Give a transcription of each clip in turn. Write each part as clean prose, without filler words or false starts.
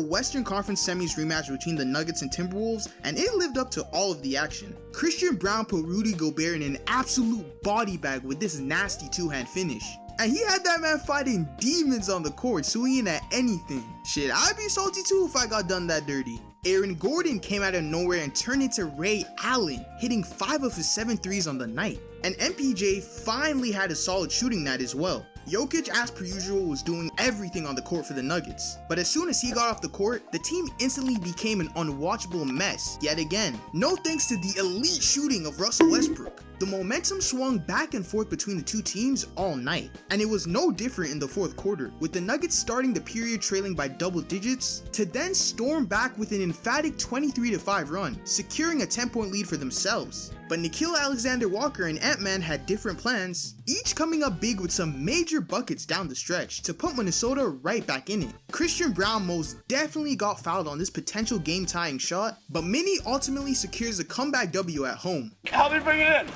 Western Conference Semis rematch between the Nuggets and Timberwolves, and it lived up to all of the action. Christian Braun put Rudy Gobert in an absolute body bag with this nasty two-hand finish. And he had that man fighting demons on the court, swinging at anything. Shit, I'd be salty too if I got done that dirty. Aaron Gordon came out of nowhere and turned into Ray Allen, hitting 5 of his 7 threes on the night. And MPJ finally had a solid shooting night as well. Jokic, as per usual, was doing everything on the court for the Nuggets. But as soon as he got off the court, the team instantly became an unwatchable mess yet again. No thanks to the elite shooting of Russell Westbrook. The momentum swung back and forth between the two teams all night, and it was no different in the fourth quarter, with the Nuggets starting the period trailing by double digits to then storm back with an emphatic 23-5 run, securing a 10-point lead for themselves. But Nickeil Alexander-Walker and Ant-Man had different plans, each coming up big with some major buckets down the stretch to put Minnesota right back in it. Christian Braun most definitely got fouled on this potential game-tying shot, but Minnie ultimately secures a comeback W at home. Help me bring it in!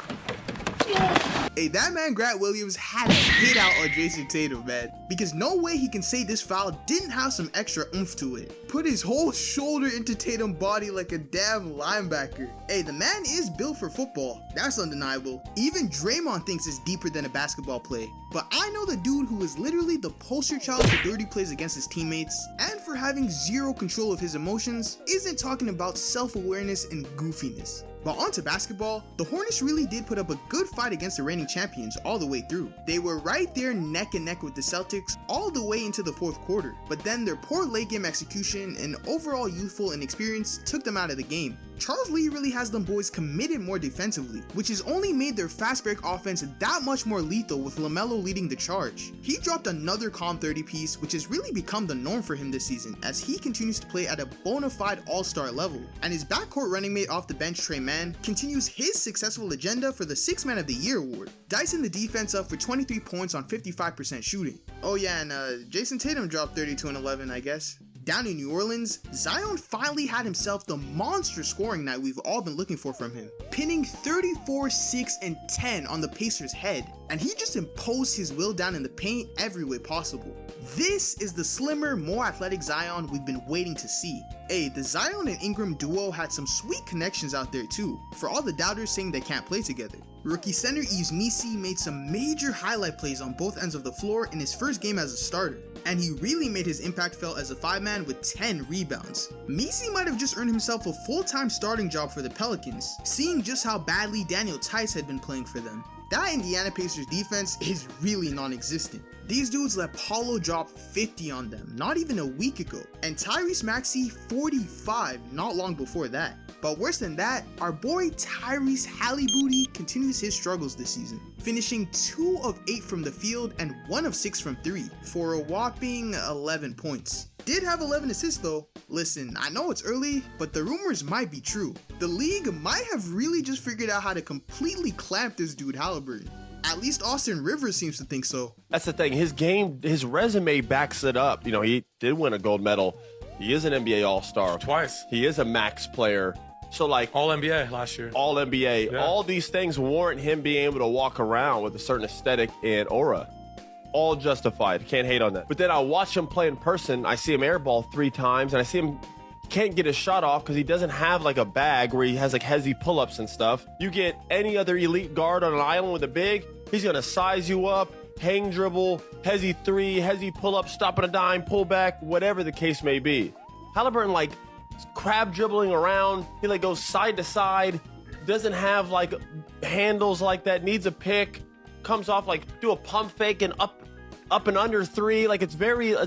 Hey, that man Grant Williams had a hit out on Jason Tatum, man, because no way he can say this foul didn't have some extra oomph to it. Put his whole shoulder into Tatum's body like a damn linebacker. Hey, the man is built for football, that's undeniable. Even Draymond thinks it's deeper than a basketball play. But I know the dude who is literally the poster child for dirty plays against his teammates, and for having zero control of his emotions, isn't talking about self-awareness and goofiness. But onto basketball, the Hornets really did put up a good fight against the reigning champions all the way through. They were right there neck and neck with the Celtics all the way into the fourth quarter, but then their poor late game execution and overall youthful inexperience took them out of the game. Charles Lee really has them boys committed more defensively, which has only made their fast break offense that much more lethal with LaMelo leading the charge. He dropped another calm 30 piece, which has really become the norm for him this season as he continues to play at a bona fide all-star level. And his backcourt running mate off the bench, Tre Mann, continues his successful agenda for the 6th Man of the Year award, dicing the defense up for 23 points on 55% shooting. Oh yeah, and Jason Tatum dropped 32 and 11, I guess. Down in New Orleans, Zion finally had himself the monster scoring night we've all been looking for from him, pinning 34, 6, and 10 on the Pacers' head, and he just imposed his will down in the paint every way possible. This is the slimmer, more athletic Zion we've been waiting to see. Hey, the Zion and Ingram duo had some sweet connections out there too, for all the doubters saying they can't play together. Rookie center Yves Missi made some major highlight plays on both ends of the floor in his first game as a starter, and he really made his impact felt as a 5-man with 10 rebounds. Missi might have just earned himself a full-time starting job for the Pelicans, seeing just how badly Daniel Theis had been playing for them. That Indiana Pacers defense is really non-existent. These dudes let Paulo drop 50 on them not even a week ago, and Tyrese Maxey 45 not long before that. But worse than that, our boy Tyrese Halliburton continues his struggles this season, finishing 2 of 8 from the field and 1 of 6 from 3 for a whopping 11 points. Did have 11 assists though. Listen, I know it's early, but the rumors might be true. The league might have really just figured out how to completely clamp this dude Halliburton. At least Austin Rivers seems to think so. That's the thing, his resume backs it up. You know, he did win a gold medal. He is an NBA All-Star. Twice. He is a max player. So like All-NBA last year. All-NBA. Yeah. All these things warrant him being able to walk around with a certain aesthetic and aura. All justified. Can't hate on that. But then I watch him play in person. I see him airball 3 times, and I see him can't get his shot off because he doesn't have like a bag where he has like hezzy pull-ups and stuff. You get any other elite guard on an island with a big, he's gonna size you up, hang dribble, hezzy 3, hezzy pull-up, stop on a dime, pull back, whatever the case may be. Halliburton like crab dribbling around, he like goes side to side, doesn't have like handles like that, needs a pick, comes off like do a pump fake and up and under 3. Like it's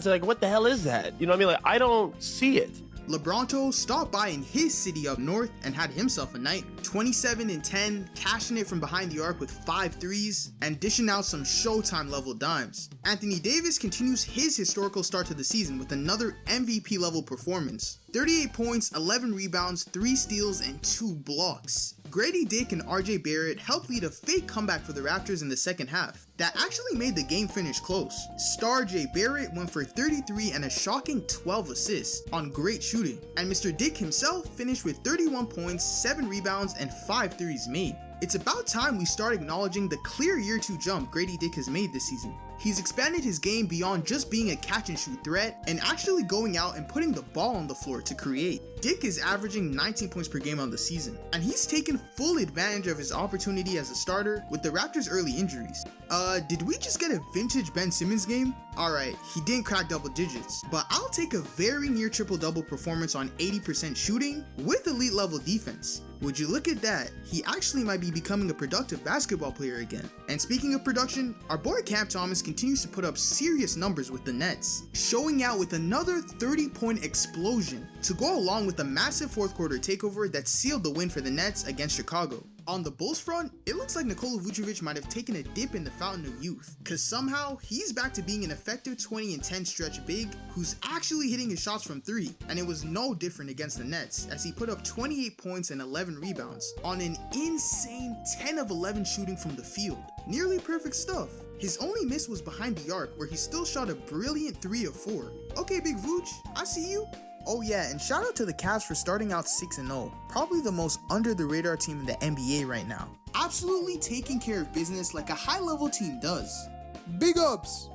like, what the hell is that? You know what I mean? Like I don't see it. LeBronto stopped by in his city up north and had himself a night. 27 and 10, cashing it from behind the arc with 5 threes, and dishing out some Showtime level dimes. Anthony Davis continues his historical start to the season with another MVP level performance. 38 points, 11 rebounds, 3 steals, and 2 blocks. Grady Dick and RJ Barrett helped lead a fake comeback for the Raptors in the second half that actually made the game finish close. Star J Barrett went for 33 and a shocking 12 assists on great shooting, and Mr. Dick himself finished with 31 points, 7 rebounds, and 5 threes made. It's about time we start acknowledging the clear year 2 jump Grady Dick has made this season. He's expanded his game beyond just being a catch and shoot threat and actually going out and putting the ball on the floor to create. Dick is averaging 19 points per game on the season, and he's taken full advantage of his opportunity as a starter with the Raptors' early injuries. Did we just get a vintage Ben Simmons game? Alright, he didn't crack double digits, but I'll take a very near triple-double performance on 80% shooting with elite level defense. Would you look at that, he actually might be becoming a productive basketball player again. And speaking of production, our boy Cam Thomas continues to put up serious numbers with the Nets, showing out with another 30-point explosion to go along with the massive fourth quarter takeover that sealed the win for the Nets against Chicago. On the Bulls front, it looks like Nikola Vucevic might have taken a dip in the fountain of youth, cause somehow he's back to being an effective 20 and 10 stretch big who's actually hitting his shots from 3, and it was no different against the Nets as he put up 28 points and 11 rebounds on an insane 10 of 11 shooting from the field. Nearly perfect stuff. His only miss was behind the arc where he still shot a brilliant 3 of 4. Okay, Big Vooch, I see you. Oh yeah, and shout out to the Cavs for starting out 6-0, probably the most under the radar team in the NBA right now. Absolutely taking care of business like a high level team does. Big ups!